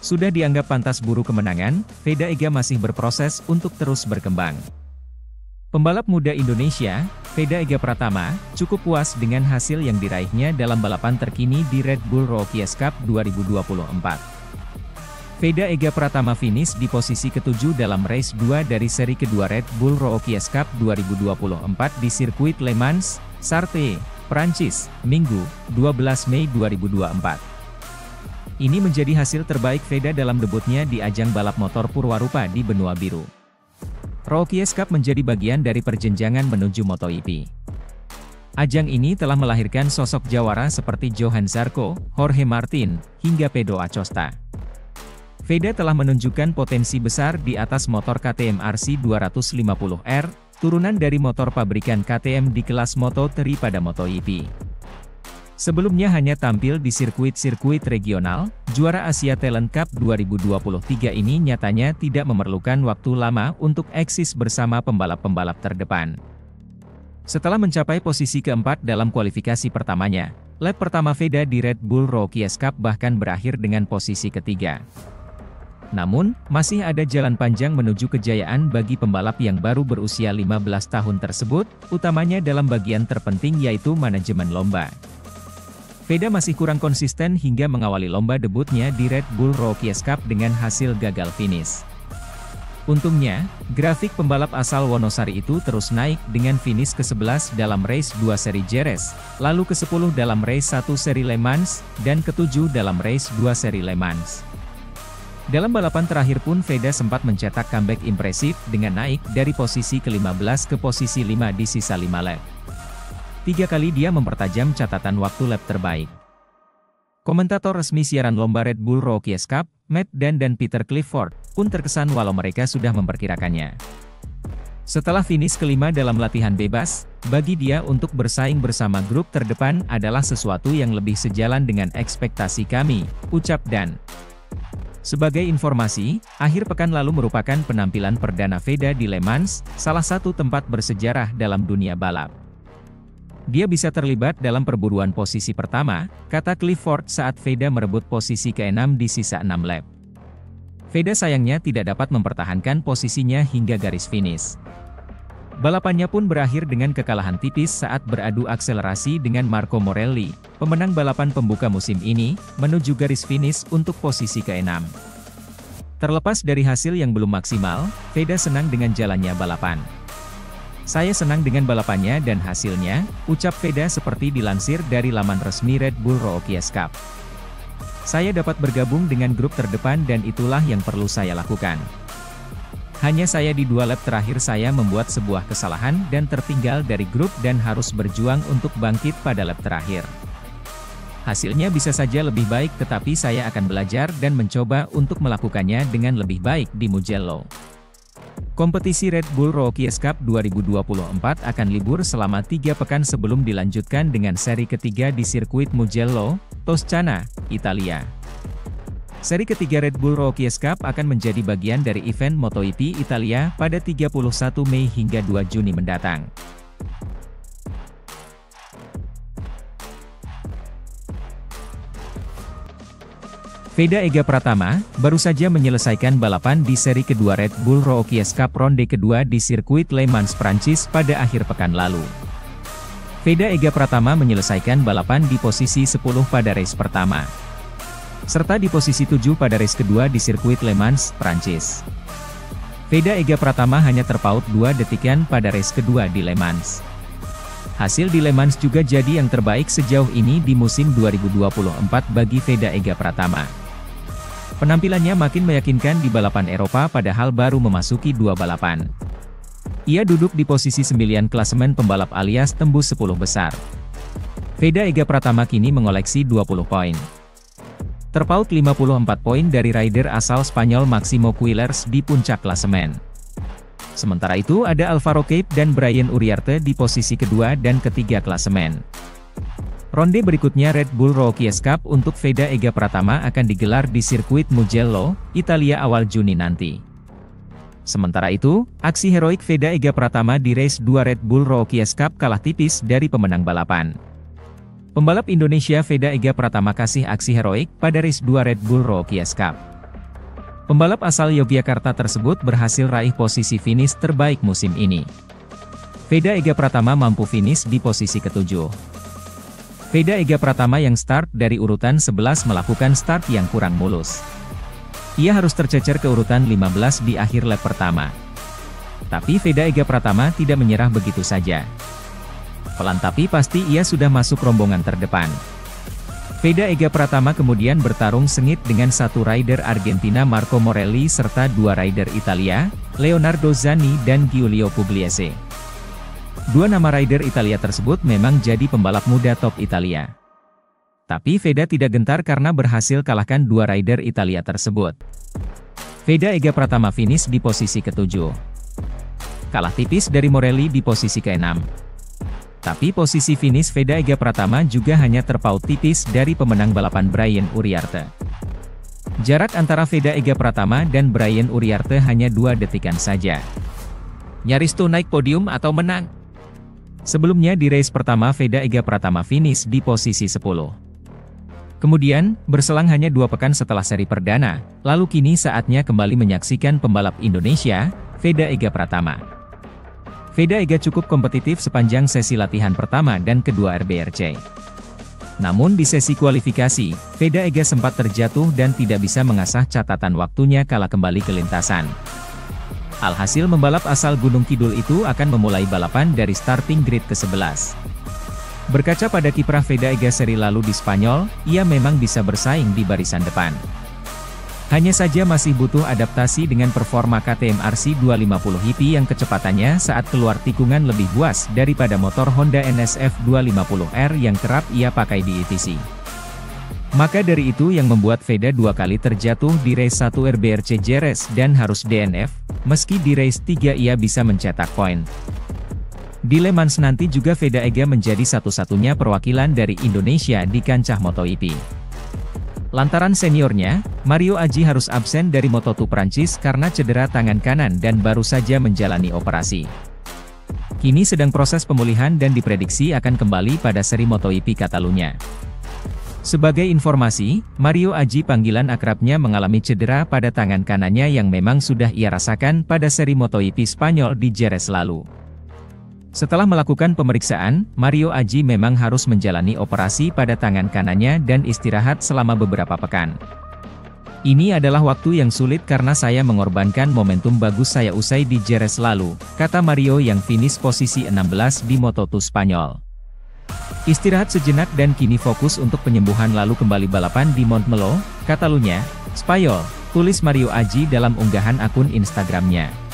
Sudah dianggap pantas buru kemenangan, Veda Ega masih berproses untuk terus berkembang. Pembalap muda Indonesia, Veda Ega Pratama, cukup puas dengan hasil yang diraihnya dalam balapan terkini di Red Bull Rookies Cup 2024. Veda Ega Pratama finish di posisi ke-7 dalam race 2 dari seri kedua Red Bull Rookies Cup 2024 di sirkuit Le Mans, Sarthe, Prancis, Minggu, 12 Mei 2024. Ini menjadi hasil terbaik Veda dalam debutnya di ajang balap motor Purwarupa di benua biru. Rookies Cup menjadi bagian dari perjenjangan menuju MotoGP. Ajang ini telah melahirkan sosok jawara seperti Johan Zarco, Jorge Martin, hingga Pedro Acosta. Veda telah menunjukkan potensi besar di atas motor KTM RC 250R, turunan dari motor pabrikan KTM di kelas Moto3 pada MotoGP. Sebelumnya hanya tampil di sirkuit-sirkuit regional, juara Asia Talent Cup 2023 ini nyatanya tidak memerlukan waktu lama untuk eksis bersama pembalap-pembalap terdepan. Setelah mencapai posisi keempat dalam kualifikasi pertamanya, lap pertama Veda di Red Bull Rookies Cup bahkan berakhir dengan posisi ketiga. Namun, masih ada jalan panjang menuju kejayaan bagi pembalap yang baru berusia 15 tahun tersebut, utamanya dalam bagian terpenting yaitu manajemen lomba. Veda masih kurang konsisten hingga mengawali lomba debutnya di Red Bull Rookies Cup dengan hasil gagal finish. Untungnya, grafik pembalap asal Wonosari itu terus naik dengan finish ke-11 dalam race 2 seri Jerez, lalu ke-10 dalam race 1 seri Le Mans, dan ke-7 dalam race 2 seri Le Mans. Dalam balapan terakhir pun Veda sempat mencetak comeback impresif dengan naik dari posisi ke-15 ke posisi 5 di sisa 5 lap. 3 kali dia mempertajam catatan waktu lap terbaik. Komentator resmi siaran lomba Red Bull Rookies Cup, Matt Dan dan Peter Clifford, pun terkesan walau mereka sudah memperkirakannya. Setelah finish kelima dalam latihan bebas, bagi dia untuk bersaing bersama grup terdepan adalah sesuatu yang lebih sejalan dengan ekspektasi kami, ucap Dan. Sebagai informasi, akhir pekan lalu merupakan penampilan perdana Veda di Le Mans, salah satu tempat bersejarah dalam dunia balap. Dia bisa terlibat dalam perburuan posisi pertama, kata Clifford saat Veda merebut posisi ke-6 di sisa 6 lap. Veda sayangnya tidak dapat mempertahankan posisinya hingga garis finish. Balapannya pun berakhir dengan kekalahan tipis saat beradu akselerasi dengan Marco Morelli, pemenang balapan pembuka musim ini, menuju garis finish untuk posisi ke-6. Terlepas dari hasil yang belum maksimal, Veda senang dengan jalannya balapan. Saya senang dengan balapannya dan hasilnya, ucap Veda seperti dilansir dari laman resmi Red Bull Rookies Cup. Saya dapat bergabung dengan grup terdepan dan itulah yang perlu saya lakukan. Hanya saya di 2 lap terakhir saya membuat sebuah kesalahan dan tertinggal dari grup dan harus berjuang untuk bangkit pada lap terakhir. Hasilnya bisa saja lebih baik tetapi saya akan belajar dan mencoba untuk melakukannya dengan lebih baik di Mugello. Kompetisi Red Bull Rookies Cup 2024 akan libur selama 3 pekan sebelum dilanjutkan dengan seri ketiga di sirkuit Mugello, Toscana, Italia. Seri ketiga Red Bull Rookies Cup akan menjadi bagian dari event MotoGP Italia pada 31 Mei hingga 2 Juni mendatang. Veda Ega Pratama, baru saja menyelesaikan balapan di seri kedua Red Bull Rookies Cup ronde kedua di sirkuit Le Mans Prancis pada akhir pekan lalu. Veda Ega Pratama menyelesaikan balapan di posisi 10 pada race pertama, serta di posisi 7 pada race kedua di sirkuit Le Mans, Prancis. Veda Ega Pratama hanya terpaut 2 detikan pada race kedua di Le Mans. Hasil di Le Mans juga jadi yang terbaik sejauh ini di musim 2024 bagi Veda Ega Pratama. Penampilannya makin meyakinkan di balapan Eropa padahal baru memasuki 2 balapan. Ia duduk di posisi 9 klasemen pembalap alias tembus 10 besar. Veda Ega Pratama kini mengoleksi 20 poin. Terpaut 54 poin dari rider asal Spanyol Maximo Quillers di puncak klasemen. Sementara itu ada Alvaro Cape dan Brian Uriarte di posisi kedua dan ketiga klasemen. Ronde berikutnya Red Bull Rookies Cup untuk Veda Ega Pratama akan digelar di sirkuit Mugello, Italia awal Juni nanti. Sementara itu, aksi heroik Veda Ega Pratama di race 2 Red Bull Rookies Cup kalah tipis dari pemenang balapan. Pembalap Indonesia Veda Ega Pratama kasih aksi heroik pada race 2 Red Bull Rookies Cup. Pembalap asal Yogyakarta tersebut berhasil raih posisi finish terbaik musim ini. Veda Ega Pratama mampu finish di posisi ke-7. Veda Ega Pratama yang start dari urutan 11 melakukan start yang kurang mulus. Ia harus tercecer ke urutan 15 di akhir lap pertama. Tapi Veda Ega Pratama tidak menyerah begitu saja. Pelan tapi pasti ia sudah masuk rombongan terdepan. Veda Ega Pratama kemudian bertarung sengit dengan satu rider Argentina Marco Morelli serta dua rider Italia, Leonardo Zanni dan Giulio Pugliese. Dua nama rider Italia tersebut memang jadi pembalap muda top Italia. Tapi Veda tidak gentar karena berhasil kalahkan dua rider Italia tersebut. Veda Ega Pratama finish di posisi ke-7. Kalah tipis dari Morelli di posisi ke-6. Tapi posisi finish Veda Ega Pratama juga hanya terpaut tipis dari pemenang balapan Brian Uriarte. Jarak antara Veda Ega Pratama dan Brian Uriarte hanya 2 detikan saja. Nyaris tuh naik podium atau menang. Sebelumnya di race pertama Veda Ega Pratama finish di posisi 10. Kemudian, berselang hanya 2 pekan setelah seri perdana, lalu kini saatnya kembali menyaksikan pembalap Indonesia, Veda Ega Pratama. Veda Ega cukup kompetitif sepanjang sesi latihan pertama dan kedua RBRC. Namun di sesi kualifikasi, Veda Ega sempat terjatuh dan tidak bisa mengasah catatan waktunya kala kembali ke lintasan. Alhasil pembalap asal Gunung Kidul itu akan memulai balapan dari starting grid ke-11. Berkaca pada kiprah Veda Ega seri lalu di Spanyol, ia memang bisa bersaing di barisan depan. Hanya saja masih butuh adaptasi dengan performa KTM RC 250 Hippie yang kecepatannya saat keluar tikungan lebih buas daripada motor Honda NSF 250R yang kerap ia pakai di ETC. Maka dari itu yang membuat Veda 2 kali terjatuh di race 1 RBRC Jerez dan harus DNF, meski di race 3 ia bisa mencetak poin. Di Le Mans nanti juga Veda Ega menjadi satu-satunya perwakilan dari Indonesia di kancah MotoGP. Lantaran seniornya, Mario Aji harus absen dari Moto2 Prancis karena cedera tangan kanan dan baru saja menjalani operasi. Kini sedang proses pemulihan dan diprediksi akan kembali pada seri MotoGP Catalunya. Sebagai informasi, Mario Aji panggilan akrabnya mengalami cedera pada tangan kanannya yang memang sudah ia rasakan pada seri MotoGP Spanyol di Jerez lalu. Setelah melakukan pemeriksaan, Mario Aji memang harus menjalani operasi pada tangan kanannya dan istirahat selama beberapa pekan. Ini adalah waktu yang sulit karena saya mengorbankan momentum bagus saya usai di Jerez lalu, kata Mario yang finish posisi 16 di Moto2 Spanyol. Istirahat sejenak dan kini fokus untuk penyembuhan lalu kembali balapan di Montmeló, Catalunya, Spanyol, tulis Mario Aji dalam unggahan akun Instagramnya.